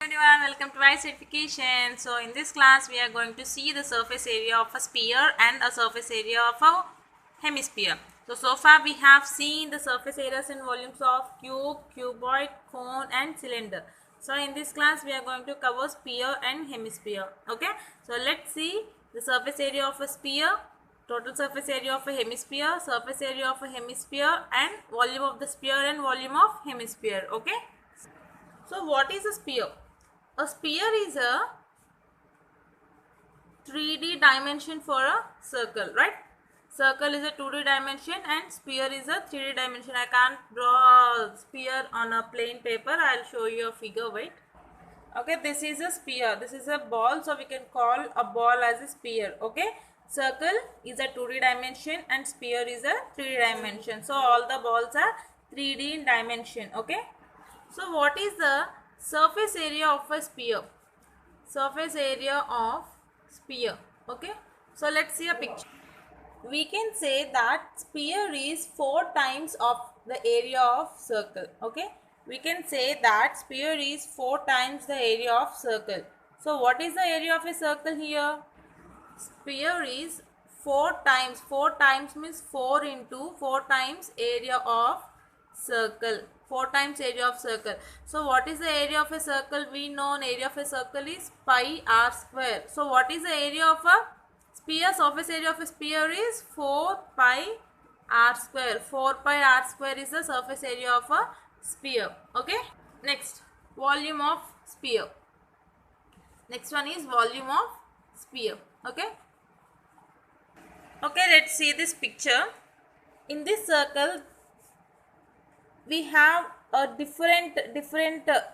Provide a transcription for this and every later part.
everyone, welcome to Ice Certification. So in this class we are going to see the surface area of a sphere and a surface area of a hemisphere. So far we have seen the surface areas and volumes of cube, cuboid, cone and cylinder. So in this class we are going to cover sphere and hemisphere. Okay, so let's see the surface area of a sphere, total surface area of a hemisphere, surface area of a hemisphere and volume of the sphere and volume of hemisphere. Okay. So what is a sphere? A sphere is a 3D dimension for a circle, right? Circle is a 2D dimension and sphere is a 3D dimension. I can't draw a sphere on a plain paper. I'll show you a figure. Wait. Okay, this is a sphere. This is a ball, so we can call a ball as a sphere. Okay. Circle is a 2D dimension and sphere is a 3D dimension. So all the balls are 3D in dimension. Okay. So what is the surface area of a sphere? Surface area of sphere. Okay. So let's see a picture. We can say that sphere is 4 times of the area of circle. Okay. We can say that sphere is 4 times the area of circle. So what is the area of a circle here? Sphere is 4 times. 4 times means 4 into 4 times area of circle. 4 times area of circle. So what is the area of a circle? We know area of a circle is pi r square. So what is the area of a sphere? Surface area of a sphere is 4 pi r square. 4 pi r square is the surface area of a sphere. Okay. Next, volume of sphere. Next one is volume of sphere. Okay. Okay, let's see this picture. In this circle we have a different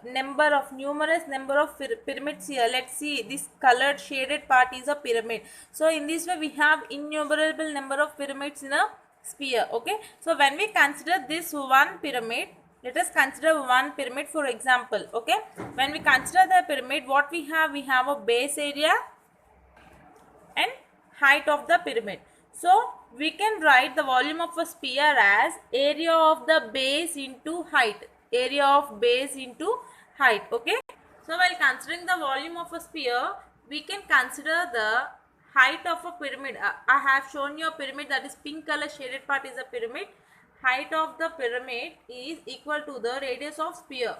numerous number of pyramids here. Let's see, this colored shaded part is a pyramid. So in this way we have innumerable number of pyramids in a sphere. Okay, so when we consider this one pyramid, let us consider one pyramid for example. Okay, when we consider the pyramid, what we have a base area and height of the pyramid. So we can write the volume of a sphere as area of the base into height. Area of base into height. Okay. So while considering the volume of a sphere, we can consider the height of a pyramid. I have shown you a pyramid, that is pink color shaded part is a pyramid. Height of the pyramid is equal to the radius of sphere.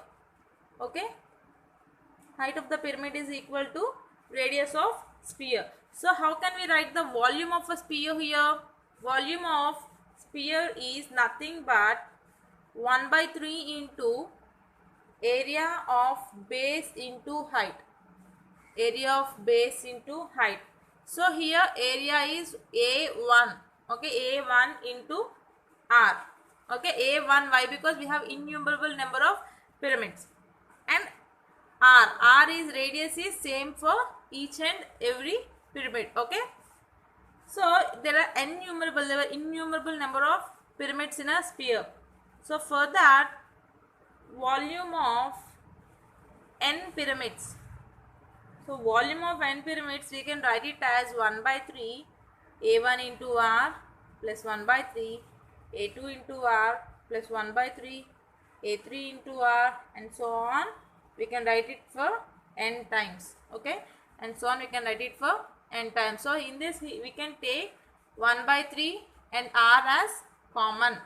Okay. Height of the pyramid is equal to radius of sphere. So how can we write the volume of a sphere here? Volume of sphere is nothing but 1 by 3 into area of base into height. Area of base into height. So here area is A1. Okay, A1 into R. Okay, A1, why? Because we have innumerable number of pyramids. And R is radius is same for each and every pyramid. Okay. So there are innumerable number of pyramids in a sphere. So for that, volume of n pyramids. So volume of n pyramids, we can write it as 1 by 3 A1 into R plus 1 by 3 A2 into R plus 1 by 3 A3 into R and so on. We can write it for n times. Okay, and so on we can write it for n times. So in this we can take 1 by 3 and R as common.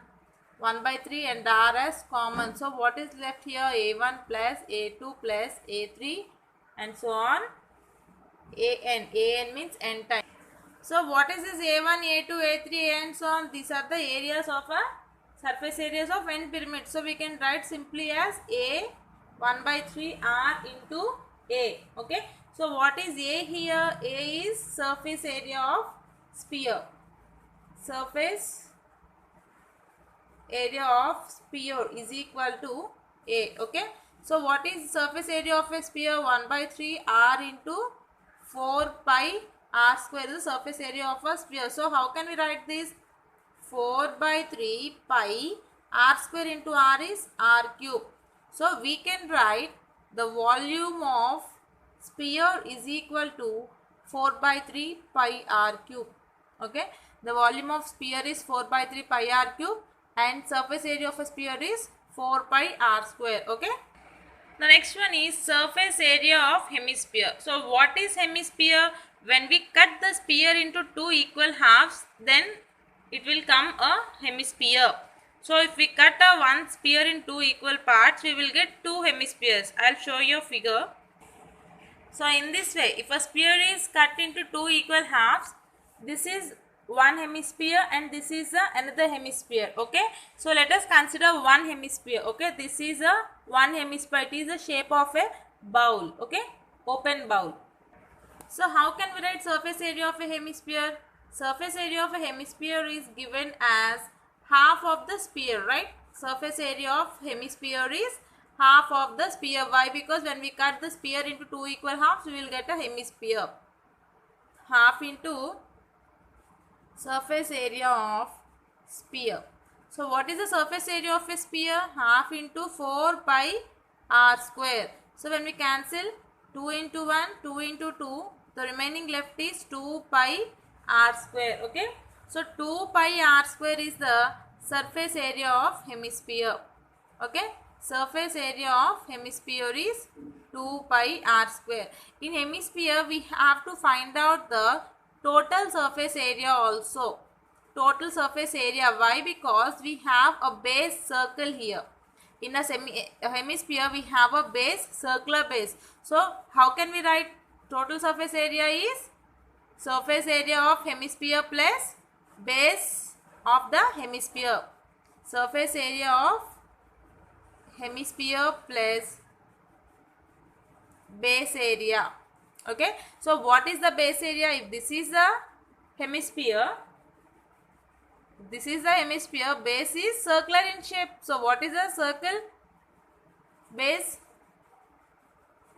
1 by 3 and R as common. So what is left here? A1 plus A2 plus A3 and so on. An means n times. So what is this A1, A2, A3 and so on? These are the areas of a surface areas of n pyramid. So we can write simply as A 1 by 3 R into A. Okay. So what is A here? A is surface area of sphere. Surface area of sphere is equal to A. Okay. So what is surface area of a sphere? 1 by 3 R into 4 pi R square is the surface area of a sphere. So how can we write this? 4 by 3 pi R square into R is R cube. So we can write the volume of sphere is equal to 4 by 3 pi R cube. Okay. The volume of sphere is 4 by 3 pi R cube and surface area of a sphere is 4 pi R square. Okay. The next one is surface area of hemisphere. So what is hemisphere? When we cut the sphere into two equal halves, then it will come a hemisphere. So if we cut a one sphere in two equal parts, we will get two hemispheres. I'll show you a figure. So in this way, if a sphere is cut into two equal halves, this is one hemisphere and this is another hemisphere. Okay, so let us consider one hemisphere. Okay, this is a one hemisphere. It is the shape of a bowl. Okay, open bowl. So how can we write surface area of a hemisphere? Surface area of a hemisphere is given as half of the sphere, right? Surface area of hemisphere is half of the sphere. Why? Because when we cut the sphere into two equal halves, we will get a hemisphere. Half into surface area of sphere. So what is the surface area of a sphere? Half into 4 pi r square. So when we cancel 2 into 1, 2 into 2, the remaining left is 2 pi r square. Okay. So 2 pi r square is the surface area of hemisphere. Okay. Surface area of hemisphere is 2 pi r square. In hemisphere, we have to find out the total surface area also. Total surface area. Why? Because we have a base circle here. In a hemisphere, we have a base, circular base. So how can we write total surface area is surface area of hemisphere plus base of the hemisphere. Surface area of hemisphere plus base area. Okay, so what is the base area? If this is the hemisphere, this is the hemisphere, base is circular in shape. So what is the circle base?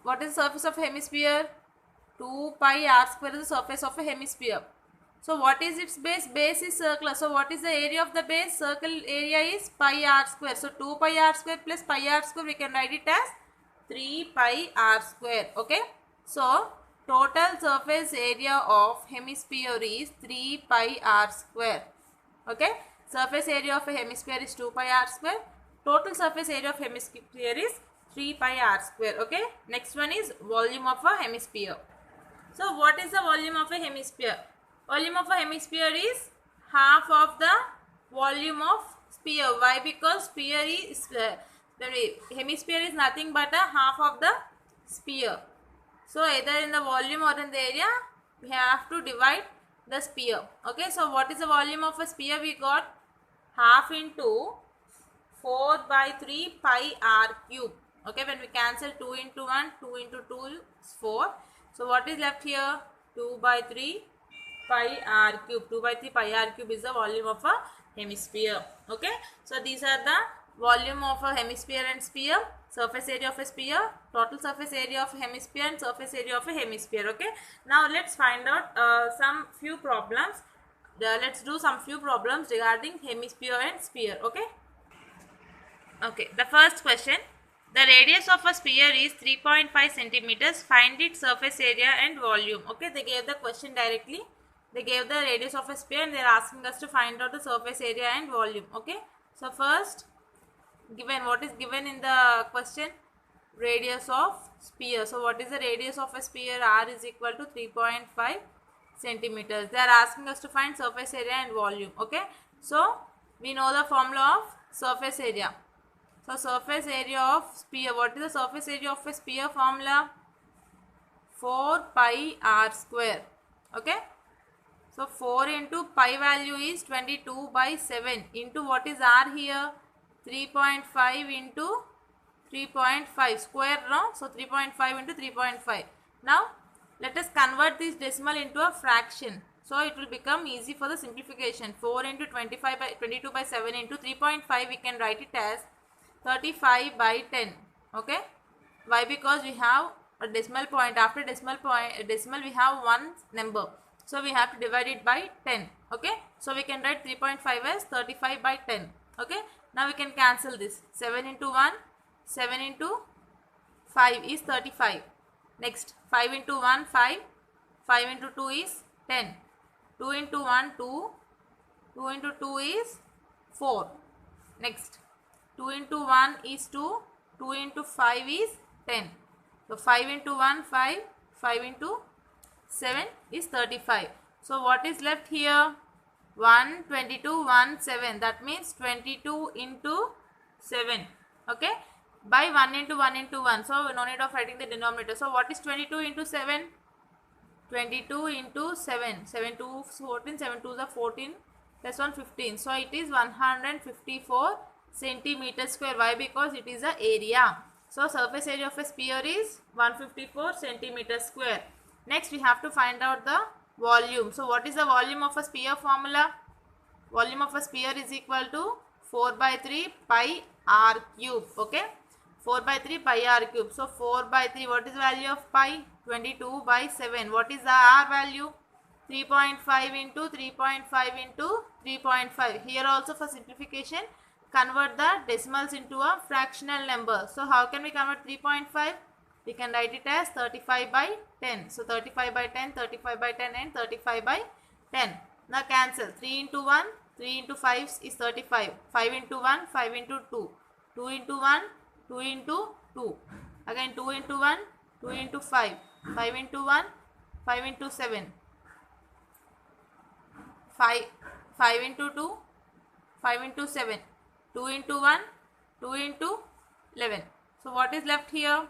What is the surface of hemisphere? 2 pi r square is the surface of a hemisphere. So what is its base? Base is circular. So what is the area of the base? Circle area is pi r square. So 2 pi r square plus pi r square, we can write it as 3 pi r square. Okay. So total surface area of hemisphere is 3 pi r square. Okay. Surface area of a hemisphere is 2 pi r square. Total surface area of hemisphere is 3 pi r square. Okay. Next one is volume of a hemisphere. So what is the volume of a hemisphere? Volume of a hemisphere is half of the volume of sphere. Why? Because sphere is hemisphere is nothing but a half of the sphere. So either in the volume or in the area, we have to divide the sphere. Okay, so what is the volume of a sphere? We got half into 4 by 3 pi r cube. Okay, when we cancel 2 into 1, 2 into 2 is 4. So what is left here? 2 by 3 pi r cube. 2 by 3 pi r cube is the volume of a hemisphere. Okay, so these are the volume of a hemisphere and sphere, surface area of a sphere, total surface area of a hemisphere and surface area of a hemisphere. Okay, now let's find out some few problems. Let's do some few problems regarding hemisphere and sphere. Okay. Okay, the first question. The radius of a sphere is 3.5 centimeters. Find its surface area and volume. Okay, they gave the question directly. They gave the radius of a sphere and they are asking us to find out the surface area and volume. Okay, so first, given what is given in the question? Radius of sphere. So what is the radius of a sphere? R is equal to 3.5 centimeters. They are asking us to find surface area and volume. Okay, so we know the formula of surface area. So surface area of sphere. What is the surface area of a sphere formula? 4 pi r square. Okay. So 4 into pi value is 22 by 7 into what is r here? 3.5 into 3.5 square, no? So 3.5 into 3.5. Now let us convert this decimal into a fraction. So it will become easy for the simplification. 4 into 25 by 22 by 7 into 3.5, we can write it as 35 by 10. Okay. Why? Because we have a decimal point. After decimal we have one number. So we have to divide it by 10. Okay. So we can write 3.5 as 35 by 10. Okay. Now we can cancel this. 7 into 1, 7 into 5 is 35. Next, 5 into 1, 5. 5 into 2 is 10. 2 into 1, 2. 2 into 2 is 4. Next, 2 into 1 is 2. 2 into 5 is 10. So 5 into 1, 5. 5 into 7 is 35. So what is left here? 1, 22, 1, 7. That means 22 into 7. Okay. By 1 into 1 into 1. So no need of writing the denominator. So what is 22 into 7? 22 into 7. 7 2 14. 7 2 is 14. Plus 1 15. So it is 154 centimeter square. Why? Because it is the area. So surface area of a sphere is 154 centimeter square. Next we have to find out the volume. So what is the volume of a sphere formula? Volume of a sphere is equal to 4 by 3 pi r cube. Okay. 4 by 3 pi r cube. So 4 by 3, what is the value of pi? 22 by 7. What is the r value? 3.5 into 3.5 into 3.5. Here also for simplification, convert the decimals into a fractional number. So how can we convert 3.5? We can write it as 35 by 10. So 35 by 10, 35 by 10 and 35 by 10. Now cancel. 3 into 1, 3 into 5 is 35. 5 into 1, 5 into 2. 2 into 1, 2 into 2. Again 2 into 1, 2 into 5. 5 into 1, 5 into 7. 5 into 2, 5 into 7. 2 into 1, 2 into 11. So what is left here?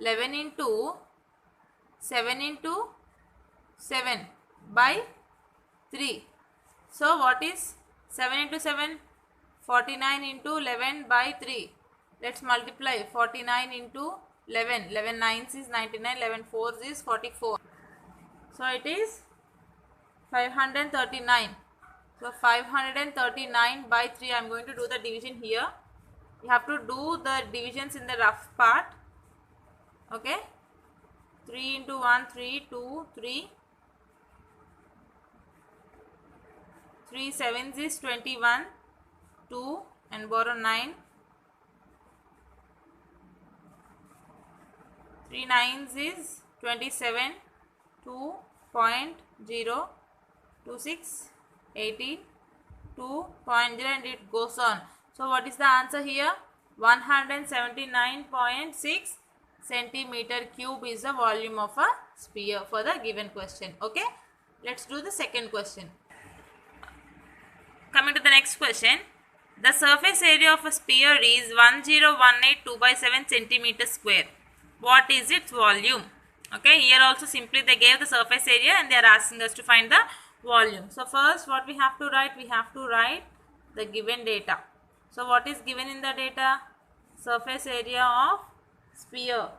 11 into 7 into 7 by 3. So what is 7 into 7? 49 into 11 by 3. Let's multiply 49 into 11. 11 9s is 99. 11 4s is 44. So it is 539. So 539 by 3. I am going to do the division here. You have to do the divisions in the rough part. Okay. 3 into 1, 3, 2, 3. 3 7s is 21. 2 and borrow 9. 3 9s is 27. 2.0. 26. 18. 2.0 and it goes on. So what is the answer here? 179.6 centimeter cube is the volume of a sphere for the given question. Okay. Let's do the second question. Coming to the next question. The surface area of a sphere is 10182 by 7 centimeter square. What is its volume? Okay, here also simply they gave the surface area and they are asking us to find the volume. So first what we have to write? We have to write the given data. So what is given in the data? Surface area of sphere.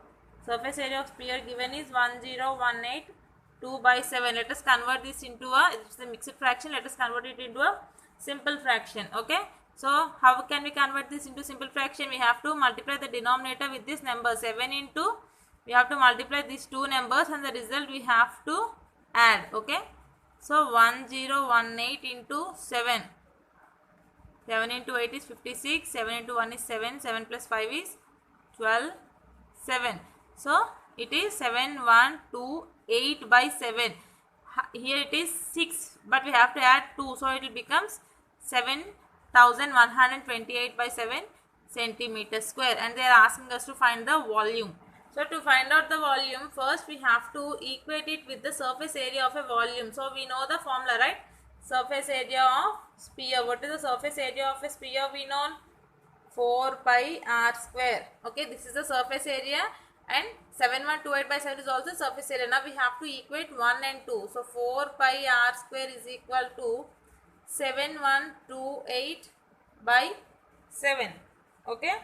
Surface area of sphere given is 10182 by 7. Let us convert this into it's a mixed fraction. Let us convert it into a simple fraction. Okay. So how can we convert this into simple fraction? We have to multiply the denominator with this number 7 into. We have to multiply these two numbers and the result we have to add. Okay. So 1018 into 7. 7 into 8 is 56. 7 into 1 is 7. 7 plus 5 is 12. 7. So it is 7128 by 7. Here it is 6, but we have to add 2. So it will becomes 7128 by 7 centimeter square. And they are asking us to find the volume. So to find out the volume, first we have to equate it with the surface area of a volume. So we know the formula, right? Surface area of sphere. What is the surface area of a sphere? We know 4 pi r square. Okay, this is the surface area and 7128 by 7 is also surface area. Now we have to equate 1 and 2. So 4 pi r square is equal to 7128 by 7. Okay.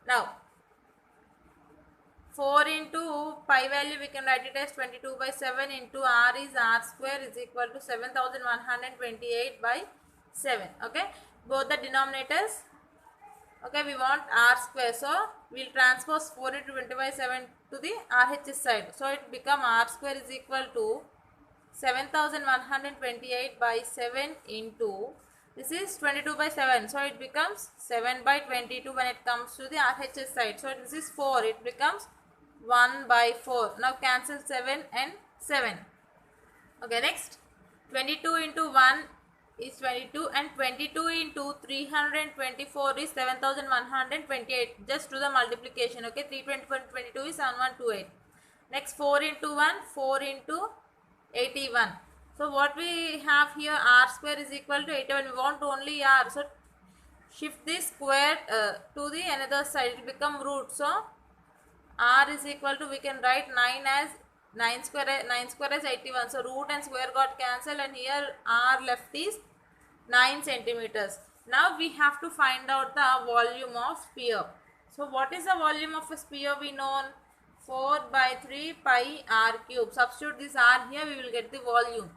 Now 4 into pi value we can write it as 22 by 7 into r is r square is equal to 7128 by 7. Okay. Both the denominators. Okay, we want r square. So we will transpose 4 into 20 by 7 to the RHS side. So it become r square is equal to 7128 by 7 into, this is 22 by 7. So it becomes 7 by 22 when it comes to the RHS side. So this is 4. It becomes 1 by 4. Now cancel 7 and 7. Okay, next 22 into 1 is 22 and 22 into 324 is 7128. Just do the multiplication. Okay, 324 and 22 is 7128. Next 4 into 1, 4 into 81. So what we have here, r square is equal to 81. We want only r. So shift this square to the another side. It will become root. So r is equal to, we can write 9 as 9 square is 81. So root and square got cancelled and here r left is 9 centimeters. Now we have to find out the volume of sphere. So what is the volume of a sphere? We know 4 by 3 pi r cube. Substitute this r here, we will get the volume.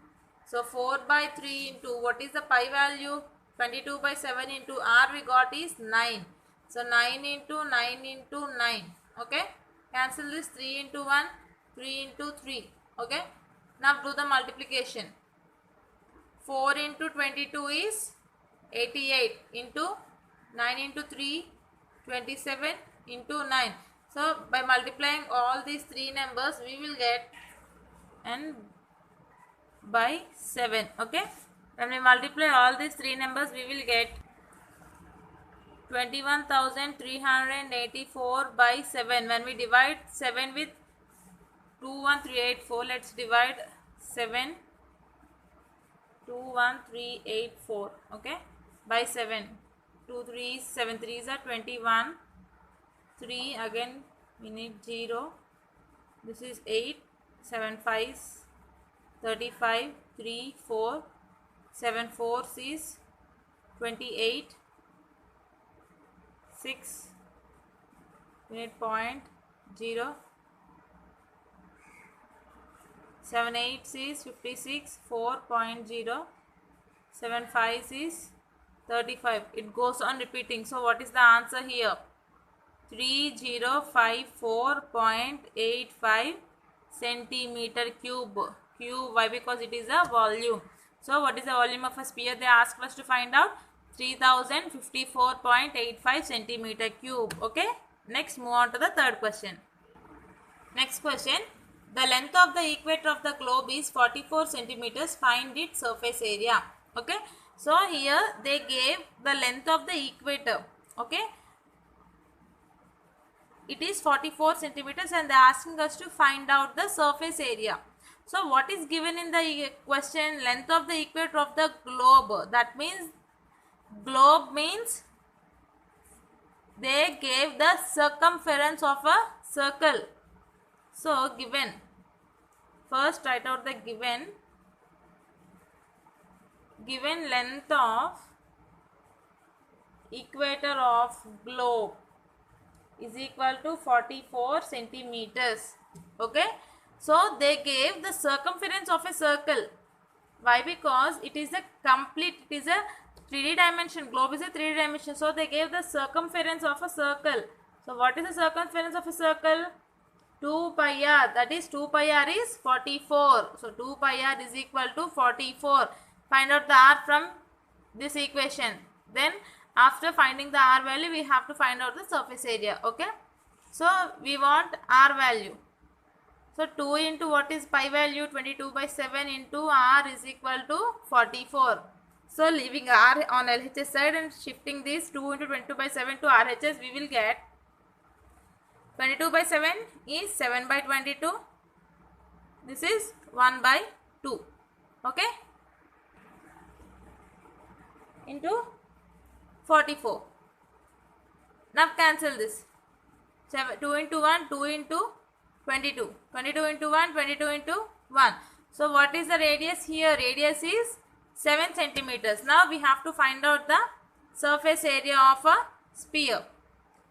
So 4 by 3 into, what is the pi value? 22 by 7 into r we got is 9. So 9 into 9 into 9. Okay. Cancel this 3 into 1, 3 into 3. Okay. Now do the multiplication. 4 into 22 is 88 into 9 into 3, 27 into 9. So by multiplying all these three numbers, we will get n by 7. Okay. When we multiply all these three numbers, we will get 21,384 by 7. When we divide 7 with 21384, let's divide 7 21384, okay, by 7. 2 3s, 7 3s are 21. 3 again we need 0. This is 8. 7 5s 35. 3 4. 7 4s is 28. 6 we need 0.0. 7 8 is 56. 4.0. 7 5 is 35. It goes on repeating. So what is the answer here? 3054.85 centimeter cube. Why? Because it is a volume. So what is the volume of a sphere? They asked us to find out. 3054.85 centimeter cube. Okay. Next, move on to the third question. Next question. The length of the equator of the globe is 44 centimeters. Find its surface area. Okay. So here they gave the length of the equator. Okay. It is 44 centimeters and they are asking us to find out the surface area. So what is given in the question? Length of the equator of the globe. That means, globe means they gave the circumference of a circle. So given, first write out the given length of equator of globe is equal to 44 centimeters. Okay. So they gave the circumference of a circle. Why? Because it is a complete, it is a 3D dimension. Globe is a 3D dimension. So they gave the circumference of a circle. So what is the circumference of a circle? 2 pi r. That is 2 pi r is 44. So 2 pi r is equal to 44. Find out the r from this equation. Then after finding the r value, we have to find out the surface area. Okay. So we want r value. So 2 into what is pi value? 22 by 7 into r is equal to 44. So leaving r on LHS side and shifting this 2 into 22 by 7 to RHS, we will get 22 by 7 is 7 by 22. This is 1 by 2. Okay. Into 44. Now cancel this. 2 into 1, 2 into 22. 22 into 1, 22 into 1. So what is the radius here? Radius is 7 centimeters. Now we have to find out the surface area of a sphere.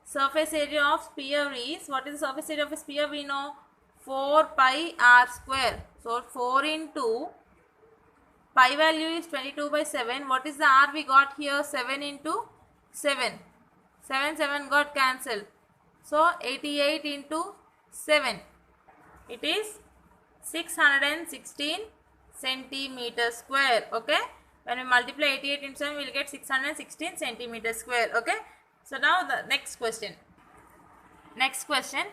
Surface area of sphere is, what is the surface area of a sphere? We know 4 pi r square. So 4 into pi value is 22 by 7. What is the r we got here? 7 into 7. 7 got cancelled. So 88 into 7. It is 616 centimeter square. Okay. When we multiply 88 into 7, we will get 616 centimeter square. Okay. So now the next question. Next question.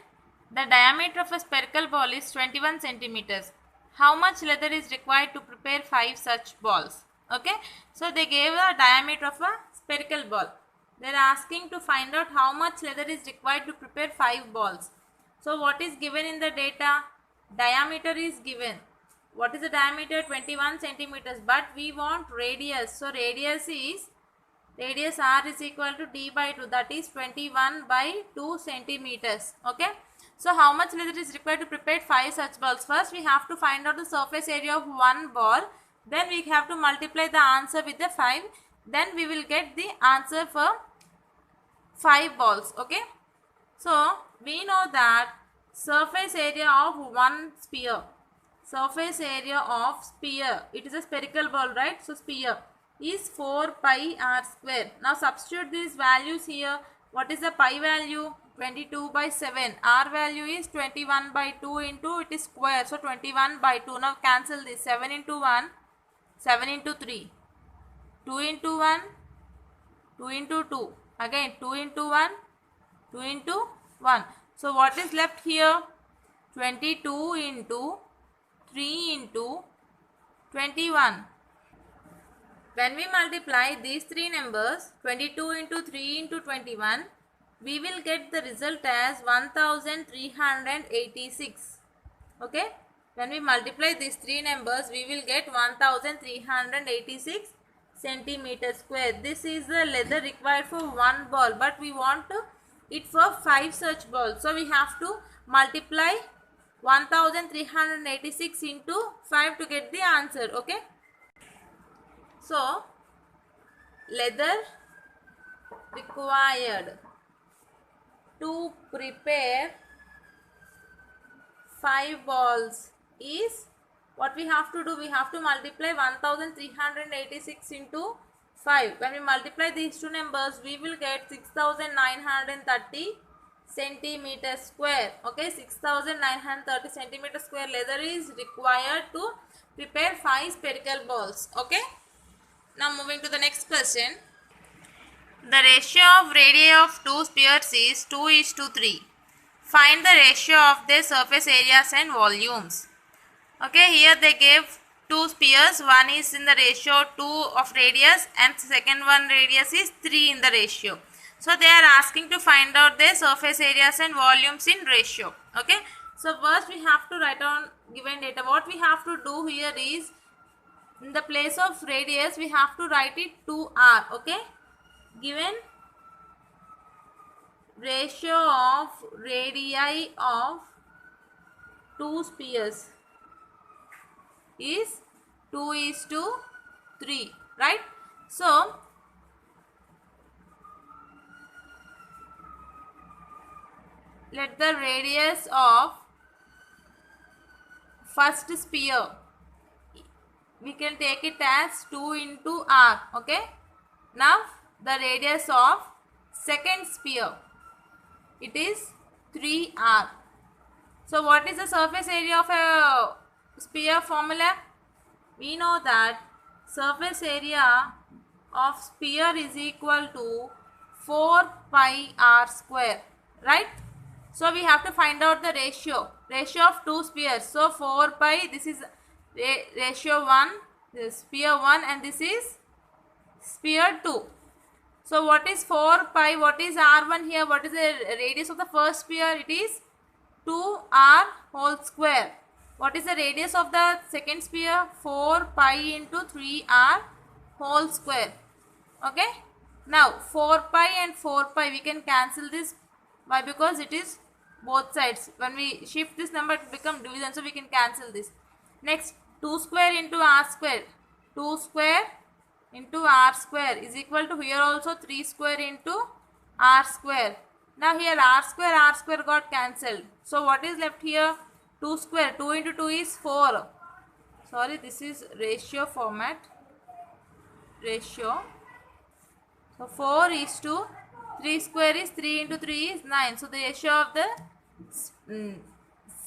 The diameter of a spherical ball is 21 centimeters. How much leather is required to prepare 5 such balls? Okay, so they gave a diameter of a spherical ball. They are asking to find out how much leather is required to prepare 5 balls. So what is given in the data? Diameter is given. What is the diameter? 21 centimeters, but we want radius. So radius r is equal to d by 2, that is 21 by 2 centimeters. Okay, so how much leather is required to prepare 5 such balls? First we have to find out the surface area of one ball, then we have to multiply the answer with the 5, then we will get the answer for 5 balls. Okay, so we know that surface area of one sphere, surface area of sphere, it is a spherical ball, right? So sphere is 4 pi r square. Now substitute these values here. What is the pi value? 22 by 7. R value is 21 by 2 into, it is square, so 21 by 2. Now cancel this. 7 into 1, 7 into 3, 2 into 1, 2 into 2, again 2 into 1, 2 into 1. So what is left here? 22 into 3 into 21. When we multiply these three numbers, 22 into 3 into 21, we will get the result as 1386. Okay, when we multiply these three numbers, we will get 1386 centimeters square. This is the leather required for one ball, but we want it for 5 such balls. So we have to multiply 1386 into 5 to get the answer. Okay, so leather required to prepare 5 balls is, what we have to do? We have to multiply 1386 into 5. When we multiply these two numbers, we will get 6930 centimeters square. Okay, 6930 centimeters square leather is required to prepare 5 spherical balls. Okay, now moving to the next question. The ratio of radii of two spheres is 2:3. Find the ratio of their surface areas and volumes. Okay, here they gave two spheres. One is in the ratio 2 of radius and second one radius is 3 in the ratio. So they are asking to find out their surface areas and volumes in ratio. Okay, so first we have to write on given data. What we have to do here is, in the place of radius we have to write it 2r. Okay, given ratio of radii of two spheres is 2:3, right? So let the radius of first sphere, we can take it as 2 into r. Okay, now the radius of second sphere, it is 3r. So what is the surface area of a sphere formula? We know that surface area of sphere is equal to 4 pi r square, right? So we have to find out the ratio of two spheres. So 4 pi, this is ratio 1, this sphere 1, and this is sphere 2. So what is 4 pi? What is r1 here? What is the radius of the first sphere? It is 2r whole square. What is the radius of the second sphere? 4 pi into 3r whole square. Okay, now 4 pi and 4 pi, we can cancel this. Why? Because it is both sides. When we shift this number, it becomes division, so we can cancel this. Next, 2 square into r square. 2 square into r square is equal to, here also 3 square into r square. Now here r square got cancelled. So what is left here? 2 square. 2 into 2 is 4. Sorry, this is ratio format. Ratio. So 4:3 square is 3 into 3 is 9. So the ratio of the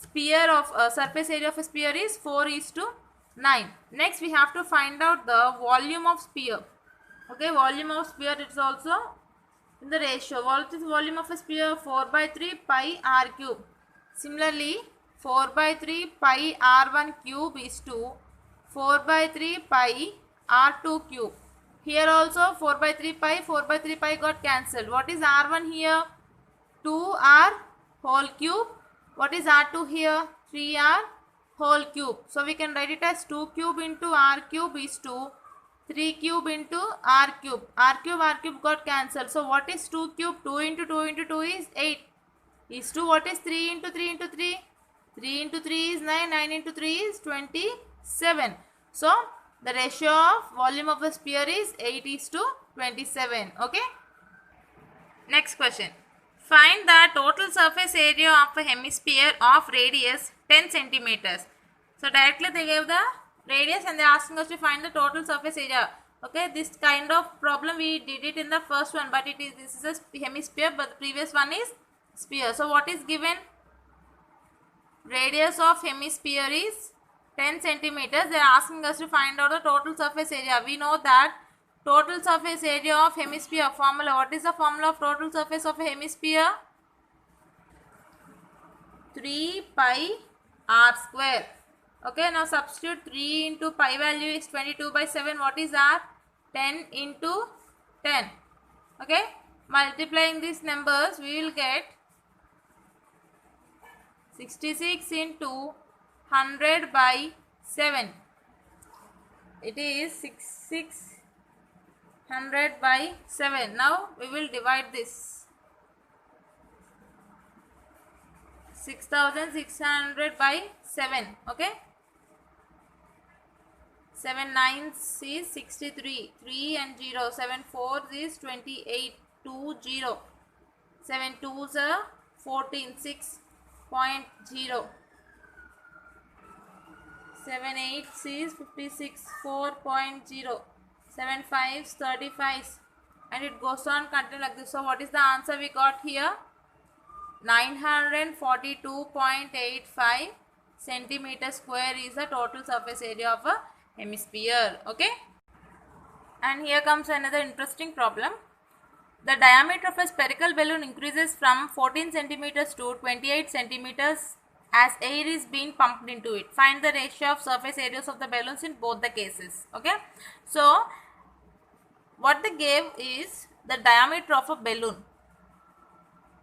sphere of surface area of a sphere is 4:9. Next we have to find out the volume of sphere. Okay, volume of sphere, it is also in the ratio. What is volume of a sphere? 4 by 3 pi r cube. Similarly, 4 by 3 pi r1 cube is to 4 by 3 pi R2 cube. Here also 4 by 3 pi, 4 by 3 pi got cancelled. What is R1 here? 2R whole cube. What is R2 here? 3R whole cube. So we can write it as 2 cube into R cube is 2. 3 cube into R cube. R cube got cancelled. So what is 2 cube? 2 into 2 into 2 is 8. Is 2. What is 3 into 3 into 3? 3 into 3 is 9. 9 into 3 is 27. So the ratio of volume of the sphere is 8 is to 27. Okay. Next question. Find the total surface area of a hemisphere of radius 10 centimeters. So directly they gave the radius and they are asking us to find the total surface area. Okay, this kind of problem we did it in the first one, but this is a hemisphere, but the previous one is sphere. So what is given? Radius of hemisphere is 10 centimeters. They are asking us to find out the total surface area. We know that total surface area of hemisphere formula. What is the formula of total surface of a hemisphere? 3 pi r square. Okay, now substitute 3 into pi value is 22 by 7. What is r? 10 into 10. Okay, multiplying these numbers we will get 66 into 100 by 7. It is 600 by 7. Now we will divide this. 6600 by 7. Okay. 7 9s is 63. 3 and 0. 7 4s is 28. 2 0. 7 2s are 14. 6.0. 7 8s is 56. 4.0. 7 5s 35. And it goes on continue like this. So what is the answer we got here? 942.85 centimeter square is the total surface area of a hemisphere. Okay. And here comes another interesting problem. The diameter of a spherical balloon increases from 14 centimeters to 28 centimeters as air is being pumped into it. Find the ratio of surface areas of the balloons in both the cases. Okay. So what they gave is the diameter of a balloon.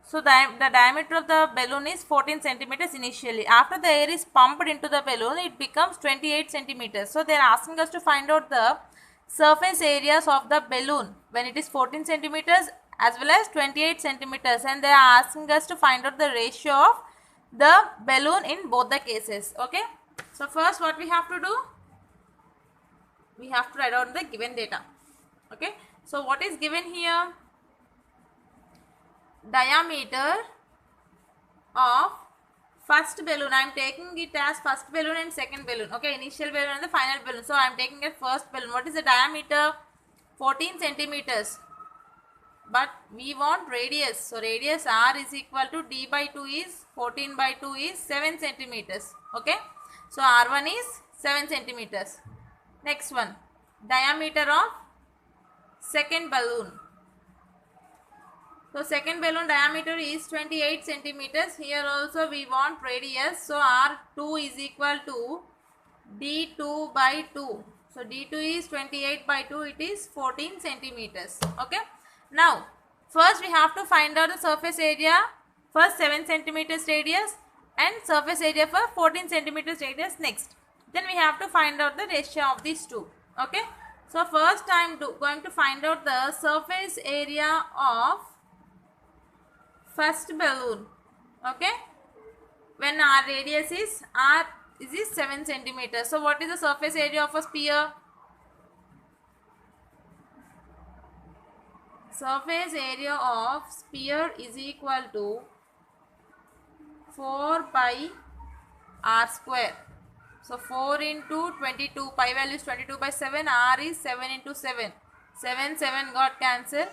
So the diameter of the balloon is 14 centimeters initially. After the air is pumped into the balloon, it becomes 28 centimeters. So they are asking us to find out the surface areas of the balloon when it is 14 centimeters as well as 28 centimeters, and they are asking us to find out the ratio of the balloon in both the cases. Okay. So first what we have to do? We have to write out the given data. Okay. So what is given here? Diameter of first balloon. I am taking it as first balloon and second balloon. Okay, initial balloon and the final balloon. So I am taking it first balloon. What is the diameter? 14 centimeters. But we want radius. So radius r is equal to d by 2 is 14 by 2 is 7 centimeters. Okay. So r1 is 7 centimeters. Next one. Diameter of second balloon. So second balloon diameter is 28 centimeters. Here also we want radius. So R2 is equal to D2 by 2. So D2 is 28 by 2. It is 14 centimeters. Okay. Now first we have to find out the surface area. First 7 centimeters radius and surface area for 14 centimeters radius next. Then we have to find out the ratio of these two. Okay. So first I am going to find out the surface area of first balloon. Okay, when r radius is 7 centimeters. So what is the surface area of a sphere? Surface area of sphere is equal to 4 pi r square. So 4 into 22, pi value is 22 by 7, r is 7 into 7. 7 got cancelled.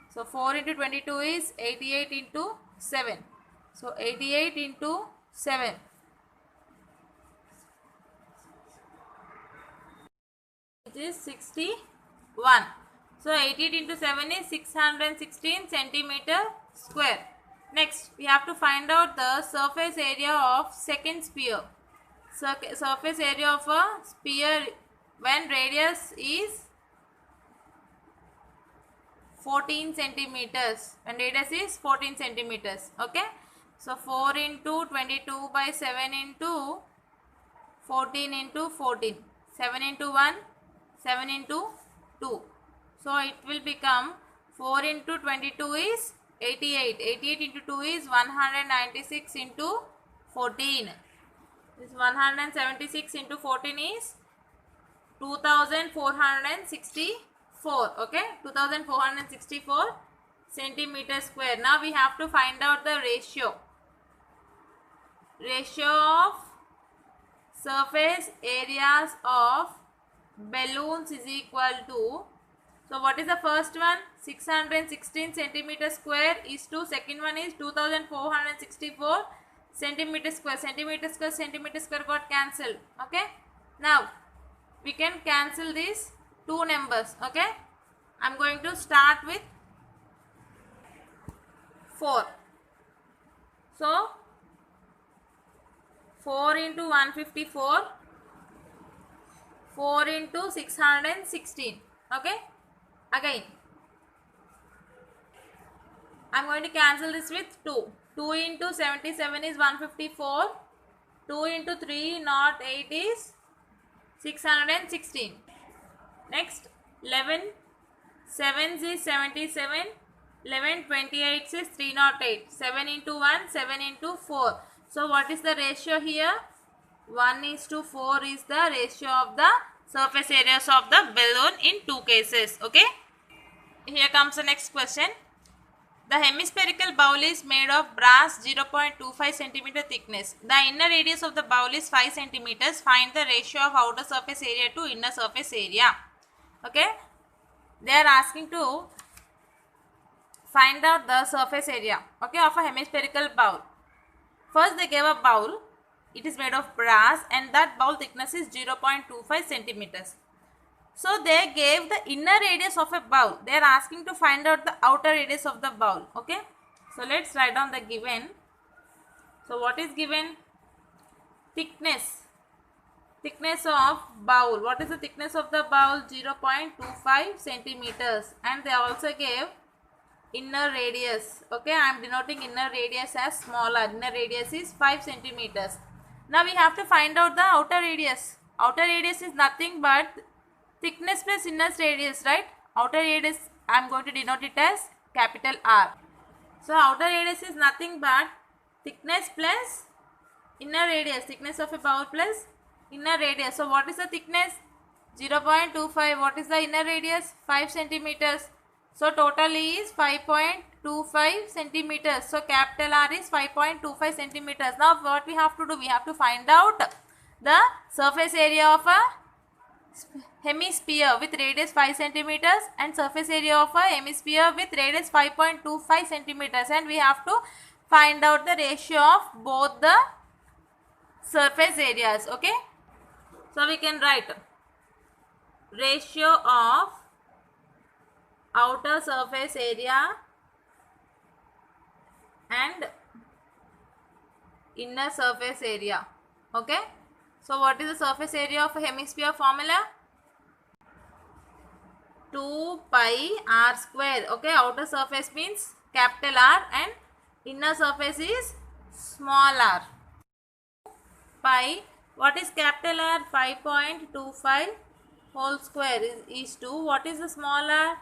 So 4 into 22 is 88 into 7. So 88 into 7. It is 61. So 88 into 7 is 616 centimeter square. Next, we have to find out the surface area of second sphere. Surface area of a sphere when radius is 14 centimeters. When radius is 14 centimeters. Okay. So 4 into 22 by 7 into 14 into 14. 7 into 1, 7 into 2. So it will become 4 into 22 is 88. 88 into 2 is 196 into 14. This 176 into 14 is 2464. Okay, 2464 centimeter square. Now we have to find out the ratio. Ratio of surface areas of balloons is equal to, so what is the first one? 616 centimeter square is to, second one is 2464 centimeter square. Centimeter square got cancelled. Okay, now we can cancel these two numbers. Okay, I'm going to start with 4. So 4 into 154, 4 into 616. Okay, again I'm going to cancel this with 2. 2 into 77 is 154. 2 into 308 is 616. Next 11 7s is 77. 11 28 is 308. 7 into 1, 7 into 4. So what is the ratio here? 1:4 is the ratio of the surface areas of the balloon in two cases. Okay. Here comes the next question. The hemispherical bowl is made of brass 0.25 centimeter thickness. The inner radius of the bowl is 5 centimeters. Find the ratio of outer surface area to inner surface area. Okay. They are asking to find out the surface area, okay, of a hemispherical bowl. First they gave a bowl. It is made of brass and that bowl thickness is 0.25 centimeters. So they gave the inner radius of a bowl. They are asking to find out the outer radius of the bowl. Okay. So let's write down the given. So what is given? Thickness. Thickness of bowl. What is the thickness of the bowl? 0.25 centimeters. And they also gave inner radius. Okay, I am denoting inner radius as smaller. Inner radius is 5 centimeters. Now we have to find out the outer radius. Outer radius is nothing but thickness plus inner radius, right? Outer radius, I am going to denote it as capital R. So outer radius is nothing but thickness plus inner radius. Thickness of a bowl plus inner radius. So what is the thickness? 0.25. What is the inner radius? 5 centimeters. So total is 5.25 centimeters. So capital R is 5.25 centimeters. Now what we have to do? We have to find out the surface area of a hemisphere with radius 5 centimeters and surface area of a hemisphere with radius 5.25 centimeters, and we have to find out the ratio of both the surface areas. Okay, so we can write ratio of outer surface area and inner surface area. Okay, so what is the surface area of a hemisphere formula? 2 pi r square. Okay, outer surface means capital R and inner surface is small r. Pi, what is capital R? 5.25 whole square is 2. What is the small r?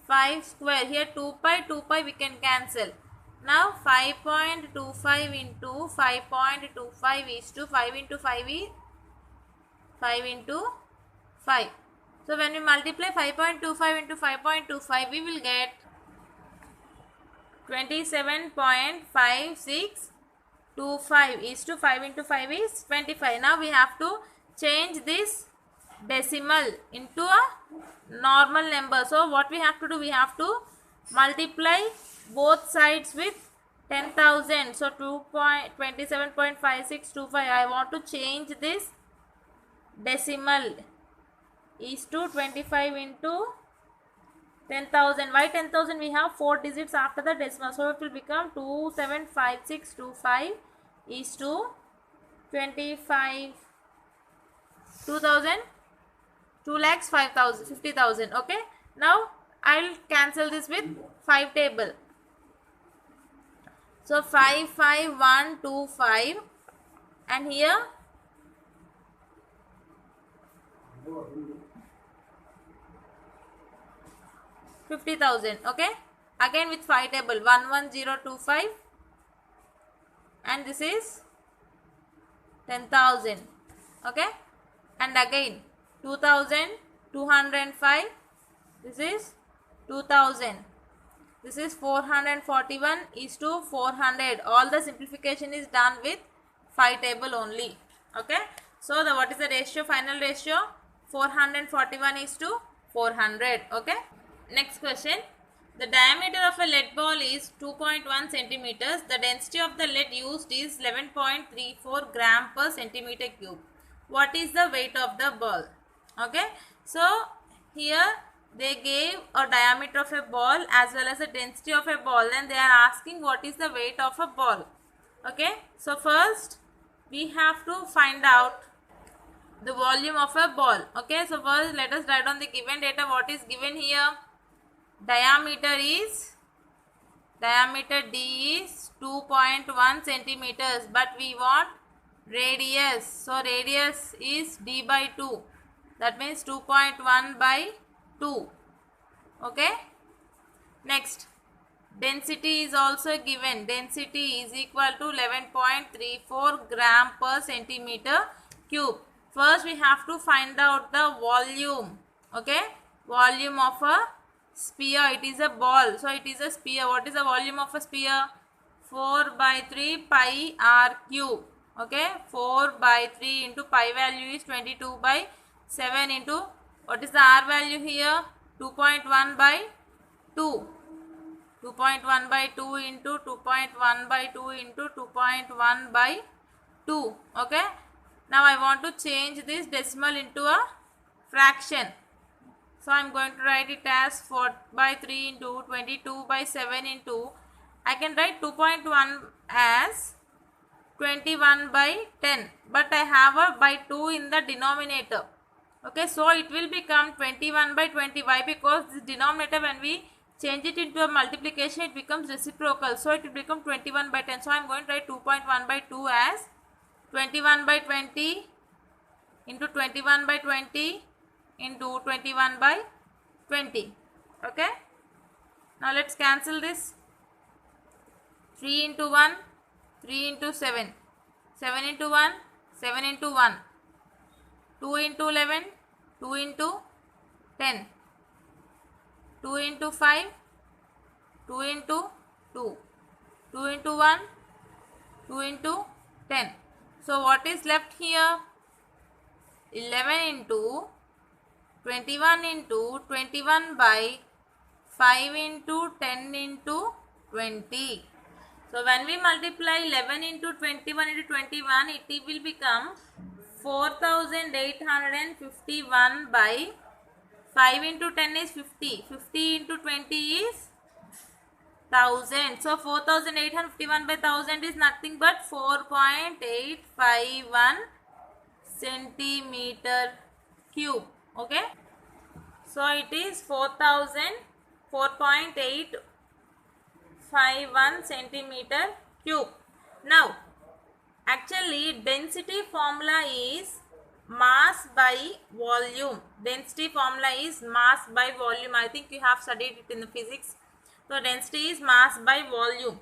5 square. Here 2 pi we can cancel. Now 5.25 into 5.25 is to 5 into 5 is 5 into 5. So when we multiply 5.25 into 5.25, we will get 27.5625 is to 5 into 5 is 25. Now we have to change this decimal into a normal number. So what we have to do? We have to multiply both sides with 10,000. So 27.5625. I want to change this decimal is to 25 into 10,000. Why 10,000? We have 4 digits after the decimal. So it will become 275625 is to 25 2000 2 lakhs 5,000 50,000. Okay, now I'll cancel this with 5 table. So 55125, and here 50,000. Okay, again with 5 table 11025, and this is 10,000. Okay, and again 2,205, this is 2,000. This is 441 is to 400. All the simplification is done with 5 table only. Okay, so the what is the ratio? Final ratio 441 is to 400. Okay, next question. The diameter of a lead ball is 2.1 centimeters. The density of the lead used is 11.34 gram per centimeter cube. What is the weight of the ball? Okay, so here they gave a diameter of a ball as well as the density of a ball, and they are asking what is the weight of a ball. Okay, so first we have to find out the volume of a ball. Okay, so first let us write down the given data. What is given here? Diameter D is 2.1 centimeters, but we want radius. So radius is D by 2. That means 2.1 by 2. Okay. Next, density is also given. Density is equal to 11.34 gram per centimeter cube. First we have to find out the volume. Okay, volume of a sphere. It is a ball, so it is a sphere. What is the volume of a sphere? 4 by 3 pi r cube. Okay, 4 by 3 into pi value is 22 by 7 into what is the r value here? 2.1 by 2. 2.1 by 2 into 2.1 by 2 into 2.1 by 2. Okay, now I want to change this decimal into a fraction. So I am going to write it as 4 by 3 into 22 by 7 into, I can write 2.1 as 21 by 10, but I have a by 2 in the denominator. Okay, so it will become 21 by 20. Why? Because this denominator, when we change it into a multiplication, it becomes reciprocal. So it will become 21 by 10. So I am going to write 2.1 by 2 as 21 by 20 into 21 by 20 into 21 by 20. Okay, now let's cancel this. 3 into 1, 3 into 7, 7 into 1, 7 into 1, 2 into 11, 2 into 10, 2 into 5, 2 into 2, 2 into 1, 2 into 10. So what is left here? 11 into 21 into 21 by 5 into 10 into 20. So when we multiply 11 into 21 into 21, it will become 4851 by 5 into 10 is 50. 50 into 20 is 1000. So 4851 by 1000 is nothing but 4.851 centimeter cube. Okay, so it is 4.851 centimeter cube. Now actually density formula is mass by volume. Density formula is mass by volume. I think you have studied it in the physics. So density is mass by volume.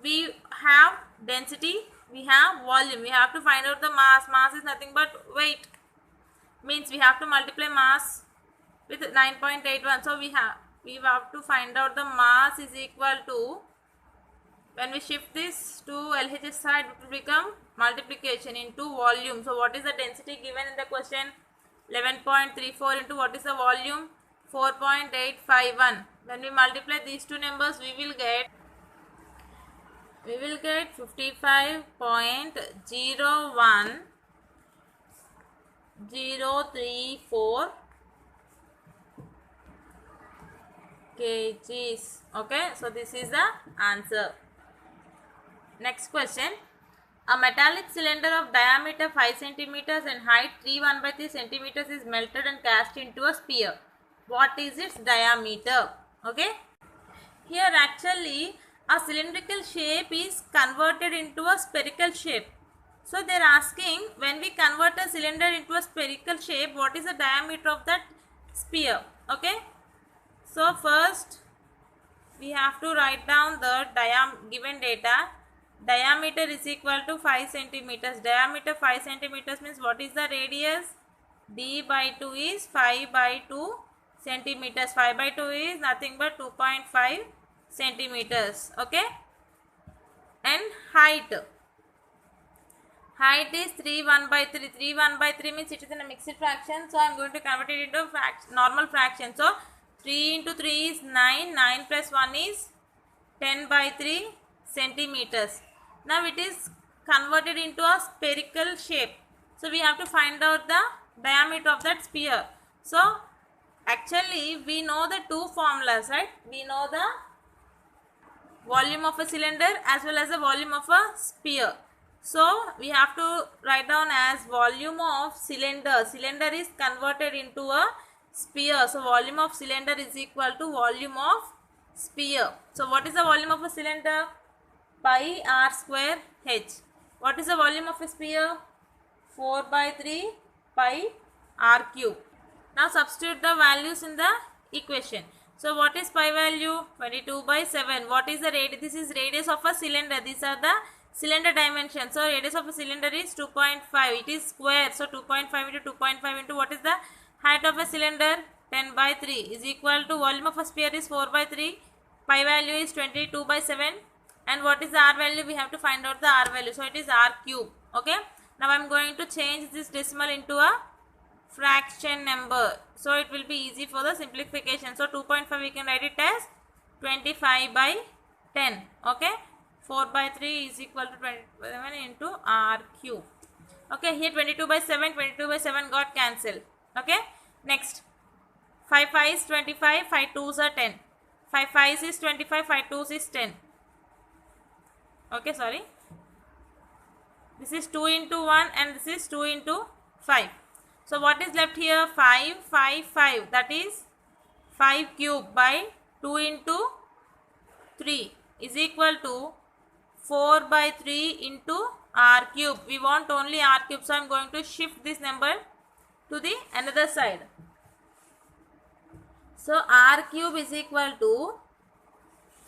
We have density, we have volume. We have to find out the mass. Mass is nothing but weight. Means we have to multiply mass with 9.81. So we have to find out the mass is equal to, when we shift this to LHS side, it will become multiplication into volume. So what is the density given in the question? 11.34 into what is the volume? 4.851. When we multiply these two numbers, we will get 55.01034 kgs. Okay, so this is the answer. Next question. A metallic cylinder of diameter 5 centimeters and height 3 centimeters is melted and cast into a sphere. What is its diameter? Okay. Here actually a cylindrical shape is converted into a spherical shape. So they are asking, when we convert a cylinder into a spherical shape, what is the diameter of that sphere? Okay. So first we have to write down the given data. Diameter is equal to 5 centimeters. Diameter 5 centimeters means what is the radius? D by 2 is 5 by 2 centimeters. 5 by 2 is nothing but 2.5 centimeters. Okay. And height. Height is 3 1 by 3. 3 1 by 3 means it is in a mixed fraction. So I am going to convert it into normal fraction. So 3 into 3 is 9. 9 plus 1 is 10 by 3 centimeters. Now it is converted into a spherical shape. So we have to find out the diameter of that sphere. So actually we know the two formulas, right? We know the volume of a cylinder as well as the volume of a sphere. So we have to write down as volume of cylinder. Cylinder is converted into a sphere. So volume of cylinder is equal to volume of sphere. So what is the volume of a cylinder? Pi r square h. What is the volume of a sphere? 4 by 3 pi r cube. Now substitute the values in the equation. So what is pi value? 22 by 7. What is the radius? This is radius of a cylinder. These are the cylinder dimensions. So radius of a cylinder is 2.5. It is square. So 2.5 into 2.5 into what is the height of a cylinder? 10 by 3 is equal to volume of a sphere is 4 by 3. Pi value is 22 by 7. And what is the r value? We have to find out the r value. So it is r cube. Okay. Now I am going to change this decimal into a fraction number. So it will be easy for the simplification. So 2.5 we can write it as 25 by 10. Okay. 4 by 3 is equal to 27 into r cube. Okay. Here 22 by 7. 22 by 7 got cancelled. Okay. Next. 5 5 is 25. 5 2s are 10. 5 5 is 25. 5 2s is 10. Okay. Sorry. This is 2 into 1 and this is 2 into 5. So what is left here? 5, 5, 5. That is 5 cube by 2 into 3 is equal to 4 by 3 into r cube. We want only r cube. So I am going to shift this number to the another side. So r cube is equal to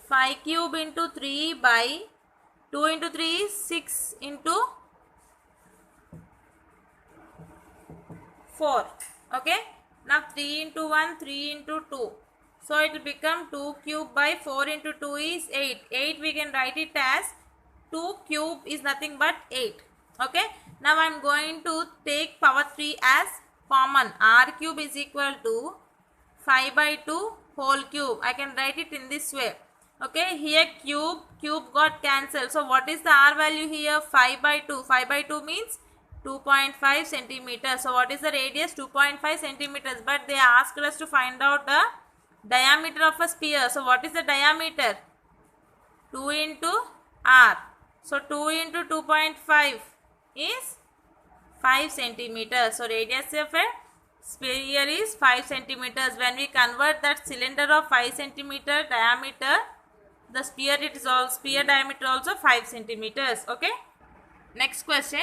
5 cube into 3 by 2 into 3 is 6 into 4. Okay. Now 3 into 1, 3 into 2. So it will become 2 cube by 4 into 2 is 8. 8 we can write it as 2 cube is nothing but 8. Okay. Now I am going to take power 3 as common. R cube is equal to 5 by 2 whole cube. I can write it in this way. Okay. Here cube got cancelled. So what is the r value here? 5 by 2. 5 by 2 means 2.5 centimeters. So what is the radius? 2.5 centimeters. But they asked us to find out the diameter of a sphere. So what is the diameter? 2 into r. So 2 into 2.5 is 5 centimeters. So radius of a sphere is 5 centimeters. When we convert that cylinder of 5 centimeter diameter, the sphere diameter also 5 centimeters. Okay. Next question.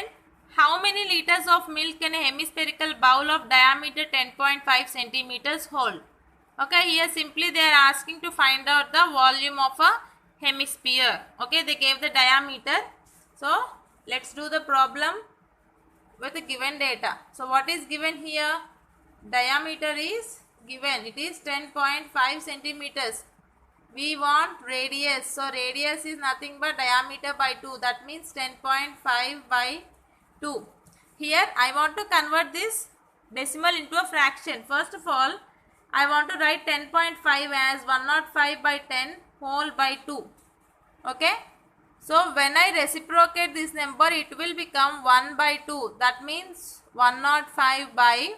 How many liters of milk can a hemispherical bowl of diameter 10.5 centimeters hold? Okay, here simply they are asking to find out the volume of a hemisphere. Okay, they gave the diameter. So, let's do the problem with the given data. So, what is given here? Diameter is given. It is 10.5 centimeters. We want radius. So, radius is nothing but diameter by 2. That means 10.5 by 2. Here I want to convert this decimal into a fraction. First of all, I want to write 10.5 as 105 by 10 whole by 2. Okay. So when I reciprocate this number, it will become 1 by 2. That means 105 by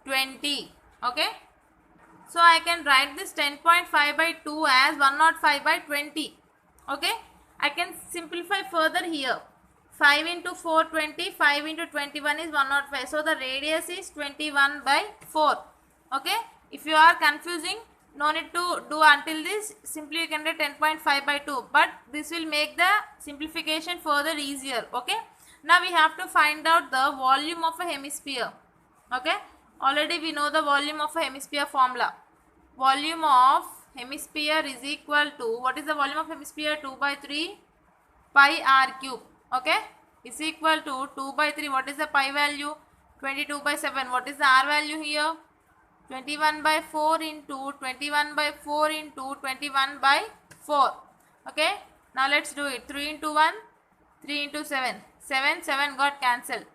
20. Okay. So I can write this 10.5 by 2 as 105 by 20. Okay. I can simplify further here. 5 into 4 20, 5 into 21 is 105. So the radius is 21 by 4. Okay, if you are confusing, no need to do until this, simply you can get 10.5 by 2, but this will make the simplification further easier. Okay, now we have to find out the volume of a hemisphere. Okay, already we know the volume of a hemisphere formula. Volume of hemisphere is equal to, what is the volume of hemisphere? 2 by 3 pi r cube. Okay, is equal to 2 by 3. What is the pi value? 22 by 7. What is the r value here? 21 by 4 into 21 by 4 into 21 by 4. Okay, now let's do it. 3 into 1, 3 into 7. 7 got cancelled.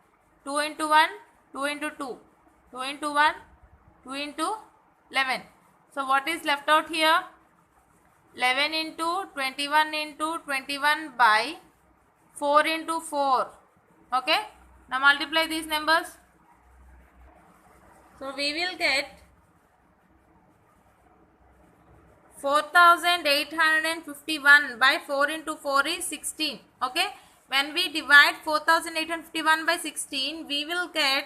2 into 1, 2 into 2. 2 into 1, 2 into 11. So what is left out here? 11 into 21 into 21 by 4 into 4. Okay, now multiply these numbers. So we will get 4851 by 4 into 4 is 16. Okay, when we divide 4851 by 16, we will get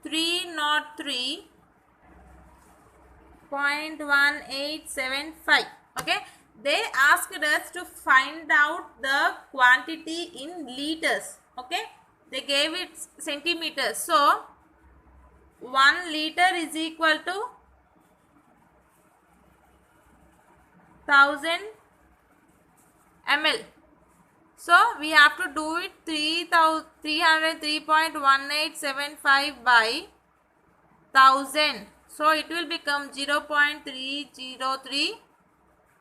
303.1875. Okay, they asked us to find out the quantity in liters. Okay, they gave it centimeters. So 1 liter is equal to 1000 ml. So we have to do it 303.1875 by 1000. So it will become 0.303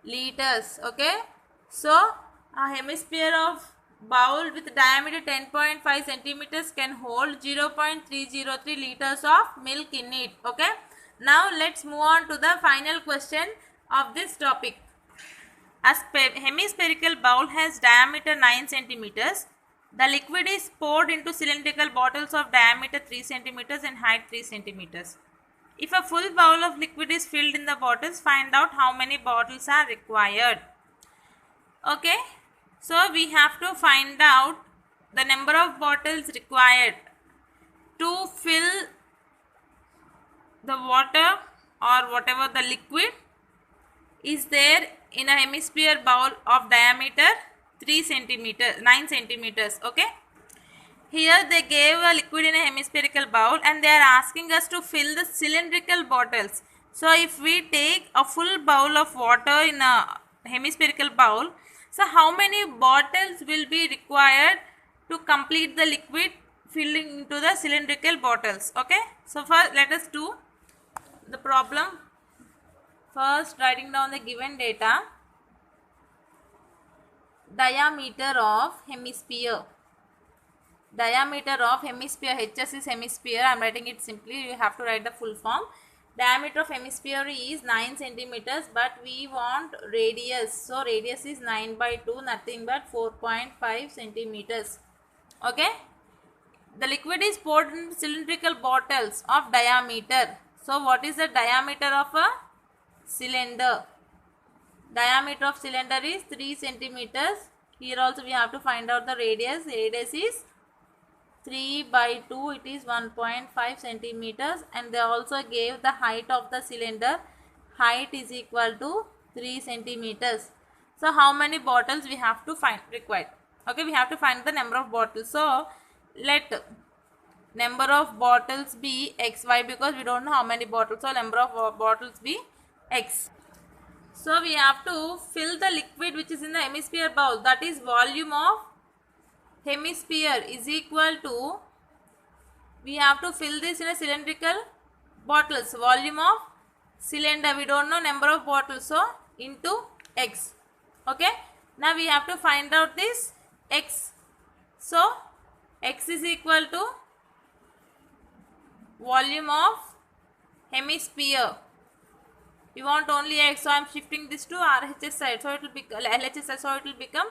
liters. Okay, so a hemisphere of bowl with diameter 10.5 centimeters can hold 0.303 liters of milk in it. Okay, now let's move on to the final question of this topic. A hemispherical bowl has diameter 9 centimeters. The liquid is poured into cylindrical bottles of diameter 3 centimeters and height 3 centimeters. If a full bowl of liquid is filled in the bottles, find out how many bottles are required. Okay, so we have to find out the number of bottles required to fill the water or whatever the liquid is there in a hemisphere bowl of diameter 9 centimeters. Okay, here they gave a liquid in a hemispherical bowl and they are asking us to fill the cylindrical bottles. So if we take a full bowl of water in a hemispherical bowl, so how many bottles will be required to complete the liquid filling into the cylindrical bottles? Okay, so first let us do the problem. First, writing down the given data. Diameter of hemisphere. Diameter of hemisphere, HS is hemisphere, I am writing it simply, you have to write the full form. Diameter of hemisphere is 9 centimeters, but we want radius. So radius is 9 by 2, nothing but 4.5 centimeters. Okay, the liquid is poured in cylindrical bottles of diameter. So what is the diameter of a cylinder? Diameter of cylinder is 3 centimeters. Here also we have to find out the radius. Radius is 3 by 2, it is 1.5 centimeters, and they also gave the height of the cylinder. Height is equal to 3 centimeters. So how many bottles we have to find required? Okay, we have to find the number of bottles. So let number of bottles be xy, because we don't know how many bottles, so number of bottles be x. So we have to fill the liquid which is in the hemisphere bowl, that is volume of hemisphere is equal to, we have to fill this in a cylindrical bottles, volume of cylinder, we don't know number of bottles, so into x. Okay, now we have to find out this x. So x is equal to volume of hemisphere. We want only x, so I am shifting this to RHS side, so it will become LHS side, so it will become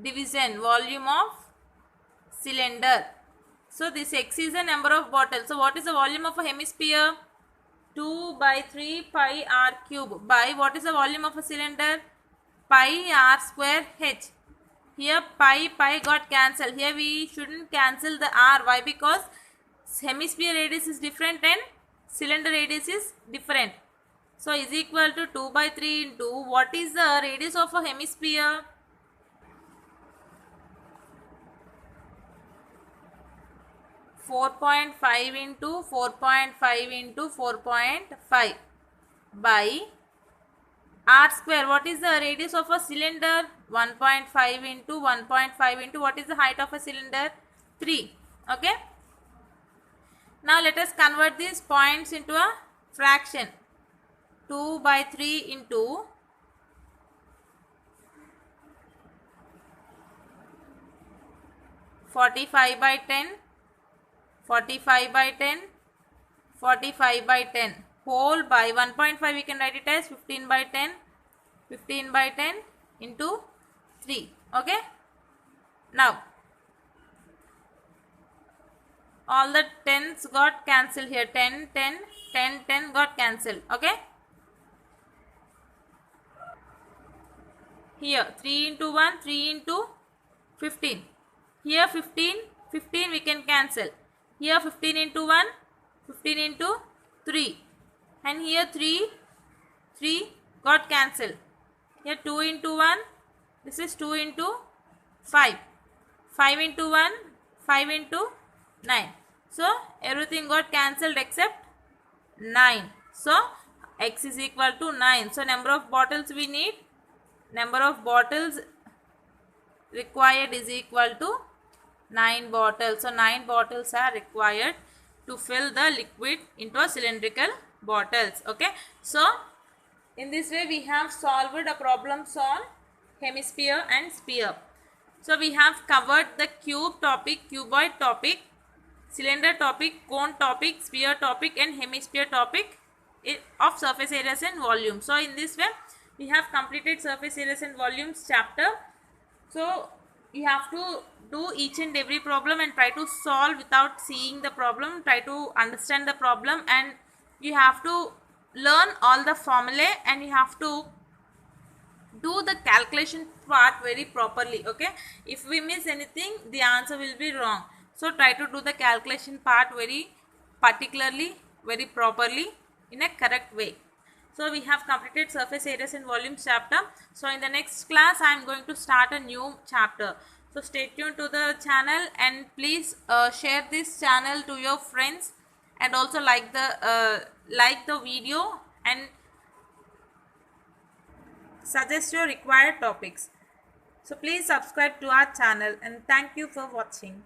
division, volume of cylinder. So this x is the number of bottles. So what is the volume of a hemisphere? 2 by 3 pi r cube by, what is the volume of a cylinder? Pi r square h. Here pi got cancelled. Here we shouldn't cancel the r. Why? Because hemisphere radius is different and cylinder radius is different. So is equal to 2 by 3 into what is the radius of a hemisphere? 4.5 into 4.5 into 4.5 by r square. What is the radius of a cylinder? 1.5 into 1.5 into what is the height of a cylinder? 3. Okay. Now let us convert these points into a fraction. 2 by 3 into 45 by 10, 45 by 10, 45 by 10 whole by 1.5 we can write it as 15 by 10, 15 by 10 into 3. Okay. Now all the 10s got cancelled here. 10, 10, 10, 10 got cancelled. Okay. Here 3 into 1, 3 into 15. Here 15, 15 we can cancel. Here 15 into 1, 15 into 3. And here 3, 3 got cancelled. Here 2 into 1, this is 2 into 5. 5 into 1, 5 into 9. So everything got cancelled except 9. So x is equal to 9. So number of bottles we need, number of bottles required is equal to 9 bottles. So 9 bottles are required to fill the liquid into a cylindrical bottles. Okay. So in this way we have solved a problems on hemisphere and sphere. So we have covered the cube topic, cuboid topic, cylinder topic, cone topic, sphere topic and hemisphere topic of surface areas and volume. So in this way we have completed surface areas and volumes chapter. So you have to do each and every problem and try to solve without seeing the problem, try to understand the problem, and you have to learn all the formulae and you have to do the calculation part very properly. Okay, if we miss anything the answer will be wrong. So try to do the calculation part very particularly, very properly in a correct way. So we have completed surface areas and volumes chapter. So in the next class I am going to start a new chapter. So stay tuned to the channel and please share this channel to your friends and also like the video and suggest your required topics. So please subscribe to our channel and thank you for watching.